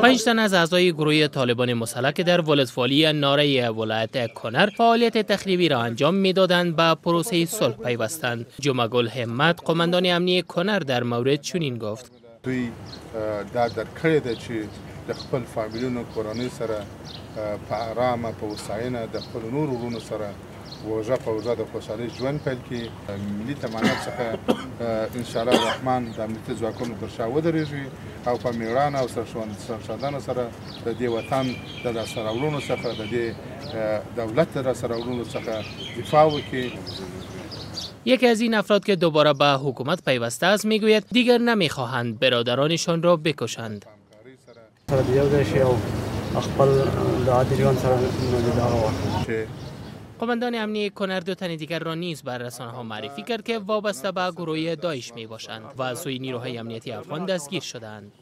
5 تن از اعضای گروه طالبان مسلح که در ولسوالی ناره ولایت کنر فعالیت تخریبی را انجام میدادند به پروسه صلح پیوستند. جمعه‌گل همت قماندان امنیه کنر در مورد چنین گفت: دوی دا درکړی ده چې د خپل فامیلونو کورنۍ سره په آرامه په هوساینه د خپل نورو وروڼو سره وژه په وژه د خوشحالۍ ژوند پیل کړي. ملي تمانیت څخه انشاءالله الرحمن د امنیتي ځواکونو تر شا ودرېږي او په مېړانه او سرښندنه سره د دې وطن د لاسته راوړنو څخه د دې دولت د لاسته راوړنو څخه دفاع وکړي. یکی از این افراد که دوباره به حکومت پیوسته است میگوید دیگر نمیخواهند برادرانشان را بکشند. قماندان امنیه کنر 2 تن دیگر را نیز بر رسانه‌ها معرفی کرد که وابسته به گروه داعش می باشند و از سوی نیروهای امنیتی افغان دستگیر شدند.